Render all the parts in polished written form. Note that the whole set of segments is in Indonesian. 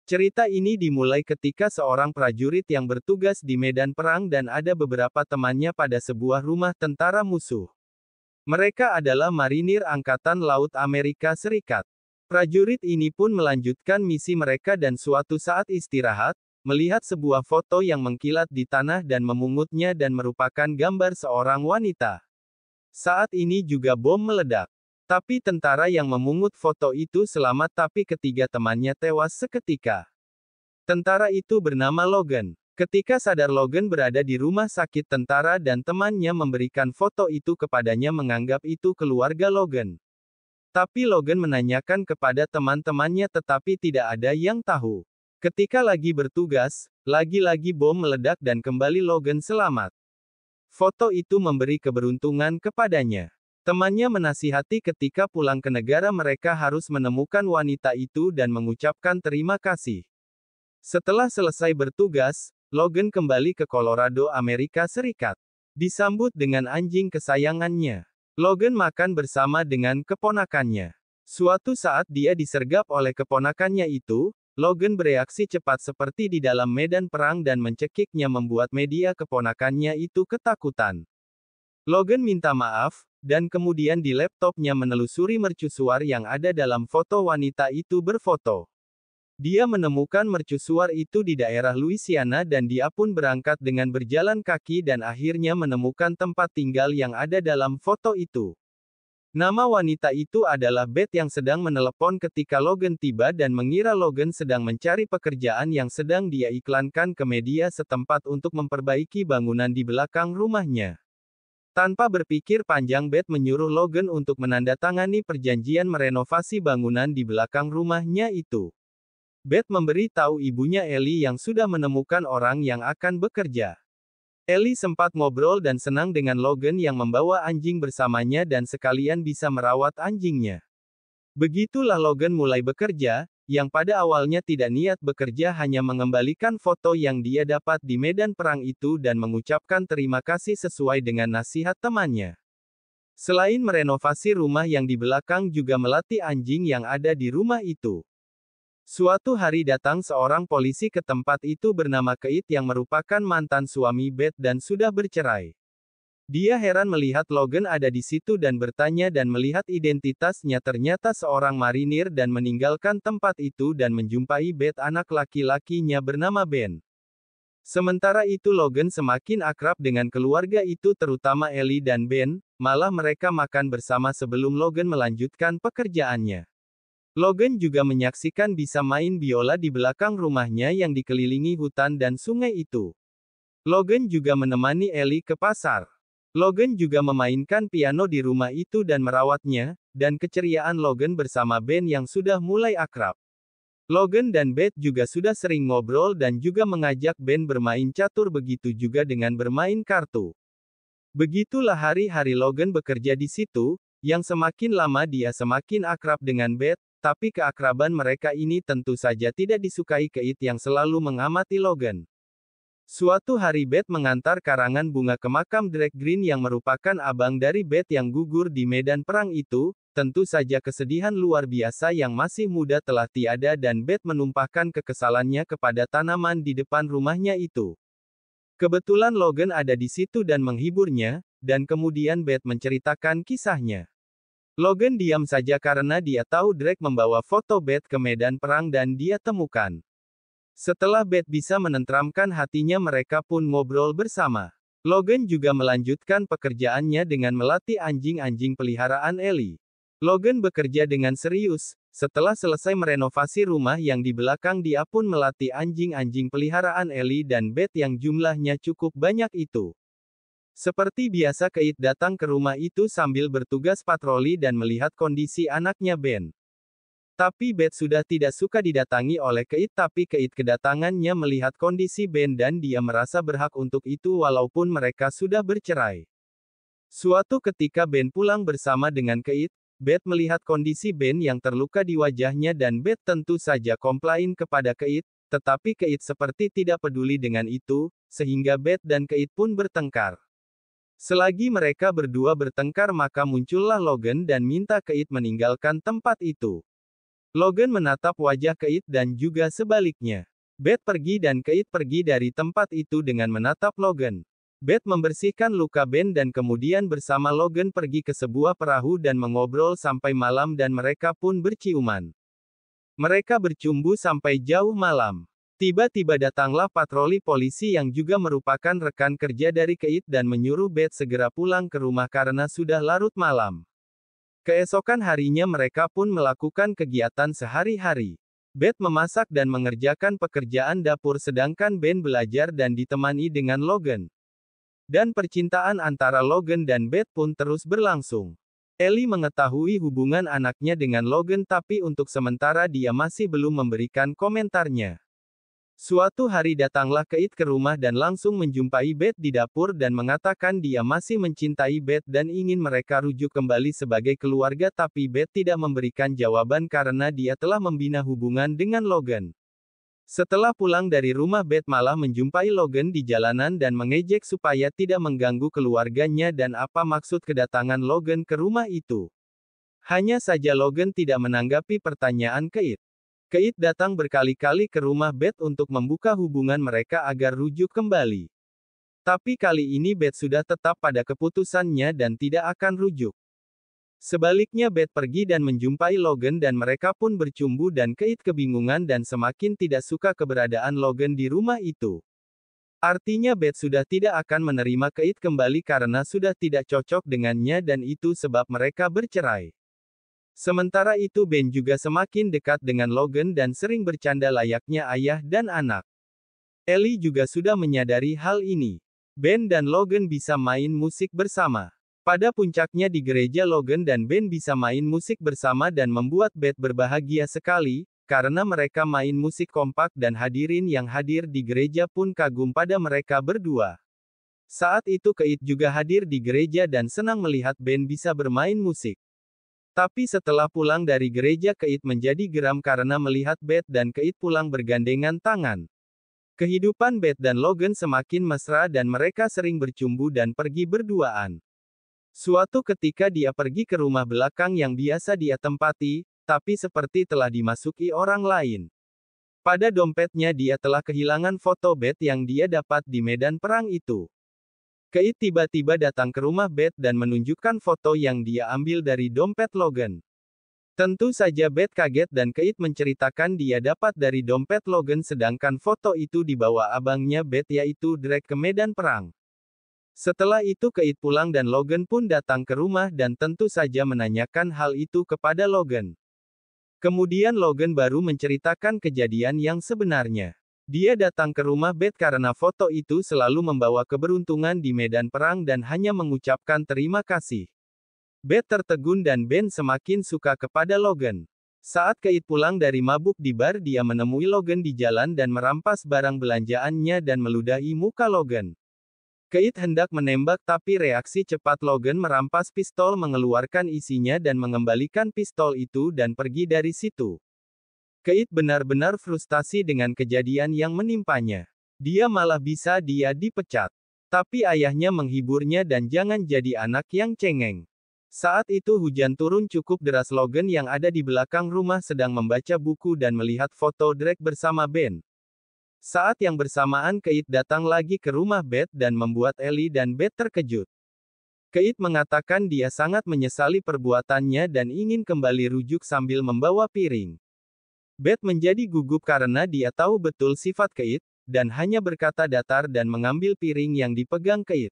Cerita ini dimulai ketika seorang prajurit yang bertugas di medan perang dan ada beberapa temannya pada sebuah rumah tentara musuh. Mereka adalah marinir Angkatan Laut Amerika Serikat. Prajurit ini pun melanjutkan misi mereka dan suatu saat istirahat, melihat sebuah foto yang mengkilat di tanah dan memungutnya dan merupakan gambar seorang wanita. Saat ini juga bom meledak. Tapi tentara yang memungut foto itu selamat tapi ketiga temannya tewas seketika. Tentara itu bernama Logan. Ketika sadar Logan berada di rumah sakit tentara dan temannya memberikan foto itu kepadanya menganggap itu keluarga Logan. Tapi Logan menanyakan kepada teman-temannya tetapi tidak ada yang tahu. Ketika lagi bertugas, lagi-lagi bom meledak dan kembali Logan selamat. Foto itu memberi keberuntungan kepadanya. Temannya menasihati ketika pulang ke negara mereka harus menemukan wanita itu dan mengucapkan terima kasih. Setelah selesai bertugas, Logan kembali ke Colorado, Amerika Serikat. Disambut dengan anjing kesayangannya. Logan makan bersama dengan keponakannya. Suatu saat dia disergap oleh keponakannya itu, Logan bereaksi cepat seperti di dalam medan perang dan mencekiknya membuat media keponakannya itu ketakutan. Logan minta maaf, dan kemudian di laptopnya menelusuri mercusuar yang ada dalam foto wanita itu berfoto. Dia menemukan mercusuar itu di daerah Louisiana dan dia pun berangkat dengan berjalan kaki dan akhirnya menemukan tempat tinggal yang ada dalam foto itu. Nama wanita itu adalah Beth yang sedang menelepon ketika Logan tiba dan mengira Logan sedang mencari pekerjaan yang sedang dia iklankan ke media setempat untuk memperbaiki bangunan di belakang rumahnya. Tanpa berpikir panjang Beth menyuruh Logan untuk menandatangani perjanjian merenovasi bangunan di belakang rumahnya itu. Beth memberi tahu ibunya Ellie yang sudah menemukan orang yang akan bekerja. Ellie sempat ngobrol dan senang dengan Logan yang membawa anjing bersamanya dan sekalian bisa merawat anjingnya. Begitulah Logan mulai bekerja, yang pada awalnya tidak niat bekerja hanya mengembalikan foto yang dia dapat di medan perang itu dan mengucapkan terima kasih sesuai dengan nasihat temannya. Selain merenovasi rumah yang di belakang juga melatih anjing yang ada di rumah itu. Suatu hari datang seorang polisi ke tempat itu bernama Keith yang merupakan mantan suami Beth dan sudah bercerai. Dia heran melihat Logan ada di situ dan bertanya dan melihat identitasnya ternyata seorang marinir dan meninggalkan tempat itu dan menjumpai Beth anak laki-lakinya bernama Ben. Sementara itu Logan semakin akrab dengan keluarga itu terutama Ellie dan Ben, malah mereka makan bersama sebelum Logan melanjutkan pekerjaannya. Logan juga menyaksikan bisa main biola di belakang rumahnya yang dikelilingi hutan dan sungai itu. Logan juga menemani Ellie ke pasar. Logan juga memainkan piano di rumah itu dan merawatnya, dan keceriaan Logan bersama Ben yang sudah mulai akrab. Logan dan Beth juga sudah sering ngobrol dan juga mengajak Ben bermain catur begitu juga dengan bermain kartu. Begitulah hari-hari Logan bekerja di situ, yang semakin lama dia semakin akrab dengan Beth, tapi keakraban mereka ini tentu saja tidak disukai Keith yang selalu mengamati Logan. Suatu hari Beth mengantar karangan bunga ke makam Drake Green yang merupakan abang dari Beth yang gugur di medan perang itu, tentu saja kesedihan luar biasa yang masih muda telah tiada dan Beth menumpahkan kekesalannya kepada tanaman di depan rumahnya itu. Kebetulan Logan ada di situ dan menghiburnya, dan kemudian Beth menceritakan kisahnya. Logan diam saja karena dia tahu Drake membawa foto Beth ke medan perang dan dia temukan. Setelah Beth bisa menenteramkan hatinya mereka pun ngobrol bersama. Logan juga melanjutkan pekerjaannya dengan melatih anjing-anjing peliharaan Ellie. Logan bekerja dengan serius, setelah selesai merenovasi rumah yang di belakang dia pun melatih anjing-anjing peliharaan Ellie dan Beth yang jumlahnya cukup banyak itu. Seperti biasa Keith datang ke rumah itu sambil bertugas patroli dan melihat kondisi anaknya Ben. Tapi Beth sudah tidak suka didatangi oleh Keith tapi Keith kedatangannya melihat kondisi Ben dan dia merasa berhak untuk itu walaupun mereka sudah bercerai. Suatu ketika Ben pulang bersama dengan Keith, Beth melihat kondisi Ben yang terluka di wajahnya dan Beth tentu saja komplain kepada Keith, tetapi Keith seperti tidak peduli dengan itu, sehingga Beth dan Keith pun bertengkar. Selagi mereka berdua bertengkar maka muncullah Logan dan minta Keith meninggalkan tempat itu. Logan menatap wajah Keith dan juga sebaliknya. Beth pergi dan Keith pergi dari tempat itu dengan menatap Logan. Beth membersihkan luka Ben dan kemudian bersama Logan pergi ke sebuah perahu dan mengobrol sampai malam dan mereka pun berciuman. Mereka bercumbu sampai jauh malam. Tiba-tiba datanglah patroli polisi yang juga merupakan rekan kerja dari Keith dan menyuruh Beth segera pulang ke rumah karena sudah larut malam. Keesokan harinya mereka pun melakukan kegiatan sehari-hari. Beth memasak dan mengerjakan pekerjaan dapur sedangkan Ben belajar dan ditemani dengan Logan. Dan percintaan antara Logan dan Beth pun terus berlangsung. Ellie mengetahui hubungan anaknya dengan Logan tapi untuk sementara dia masih belum memberikan komentarnya. Suatu hari datanglah Keith ke rumah dan langsung menjumpai Beth di dapur dan mengatakan dia masih mencintai Beth dan ingin mereka rujuk kembali sebagai keluarga tapi Beth tidak memberikan jawaban karena dia telah membina hubungan dengan Logan. Setelah pulang dari rumah Beth malah menjumpai Logan di jalanan dan mengejek supaya tidak mengganggu keluarganya dan apa maksud kedatangan Logan ke rumah itu. Hanya saja Logan tidak menanggapi pertanyaan Keith. Keith datang berkali-kali ke rumah Beth untuk membuka hubungan mereka agar rujuk kembali. Tapi kali ini Beth sudah tetap pada keputusannya dan tidak akan rujuk. Sebaliknya Beth pergi dan menjumpai Logan dan mereka pun bercumbu dan Keith kebingungan dan semakin tidak suka keberadaan Logan di rumah itu. Artinya Beth sudah tidak akan menerima Keith kembali karena sudah tidak cocok dengannya dan itu sebab mereka bercerai. Sementara itu Ben juga semakin dekat dengan Logan dan sering bercanda layaknya ayah dan anak. Ellie juga sudah menyadari hal ini. Ben dan Logan bisa main musik bersama. Pada puncaknya di gereja Logan dan Ben bisa main musik bersama dan membuat Beth berbahagia sekali, karena mereka main musik kompak dan hadirin yang hadir di gereja pun kagum pada mereka berdua. Saat itu Keith juga hadir di gereja dan senang melihat Ben bisa bermain musik. Tapi setelah pulang dari gereja Keith menjadi geram karena melihat Beth dan Keith pulang bergandengan tangan. Kehidupan Beth dan Logan semakin mesra dan mereka sering bercumbu dan pergi berduaan. Suatu ketika dia pergi ke rumah belakang yang biasa dia tempati, tapi seperti telah dimasuki orang lain. Pada dompetnya dia telah kehilangan foto Beth yang dia dapat di medan perang itu. Keith tiba-tiba datang ke rumah Beth dan menunjukkan foto yang dia ambil dari dompet Logan. Tentu saja Beth kaget dan Keith menceritakan dia dapat dari dompet Logan sedangkan foto itu dibawa abangnya Beth yaitu Drake ke medan perang. Setelah itu Keith pulang dan Logan pun datang ke rumah dan tentu saja menanyakan hal itu kepada Logan. Kemudian Logan baru menceritakan kejadian yang sebenarnya. Dia datang ke rumah Beth karena foto itu selalu membawa keberuntungan di medan perang dan hanya mengucapkan terima kasih. Beth tertegun dan Ben semakin suka kepada Logan. Saat Keith pulang dari mabuk di bar dia menemui Logan di jalan dan merampas barang belanjaannya dan meludahi muka Logan. Keith hendak menembak tapi reaksi cepat Logan merampas pistol mengeluarkan isinya dan mengembalikan pistol itu dan pergi dari situ. Keith benar-benar frustasi dengan kejadian yang menimpanya. Dia malah bisa dia dipecat. Tapi ayahnya menghiburnya dan jangan jadi anak yang cengeng. Saat itu hujan turun cukup deras Logan yang ada di belakang rumah sedang membaca buku dan melihat foto Drake bersama Ben. Saat yang bersamaan Keith datang lagi ke rumah Beth dan membuat Ellie dan Beth terkejut. Keith mengatakan dia sangat menyesali perbuatannya dan ingin kembali rujuk sambil membawa piring. Beth menjadi gugup karena dia tahu betul sifat Keith, dan hanya berkata datar dan mengambil piring yang dipegang Keith.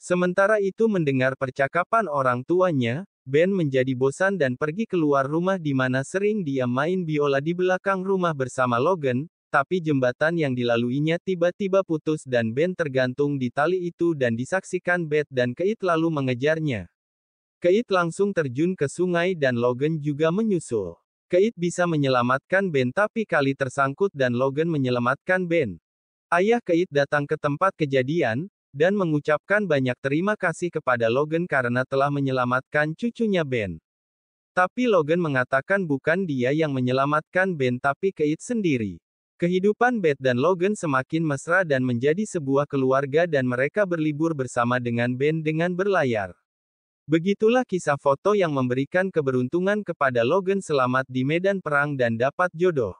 Sementara itu mendengar percakapan orang tuanya, Ben menjadi bosan dan pergi keluar rumah di mana sering dia main biola di belakang rumah bersama Logan, tapi jembatan yang dilaluinya tiba-tiba putus dan Ben tergantung di tali itu dan disaksikan Beth dan Keith lalu mengejarnya. Keith langsung terjun ke sungai dan Logan juga menyusul. Keith bisa menyelamatkan Ben tapi kali tersangkut dan Logan menyelamatkan Ben. Ayah Keith datang ke tempat kejadian, dan mengucapkan banyak terima kasih kepada Logan karena telah menyelamatkan cucunya Ben. Tapi Logan mengatakan bukan dia yang menyelamatkan Ben tapi Keith sendiri. Kehidupan Beth dan Logan semakin mesra dan menjadi sebuah keluarga dan mereka berlibur bersama dengan Ben dengan berlayar. Begitulah kisah foto yang memberikan keberuntungan kepada Logan selamat di medan perang dan dapat jodoh.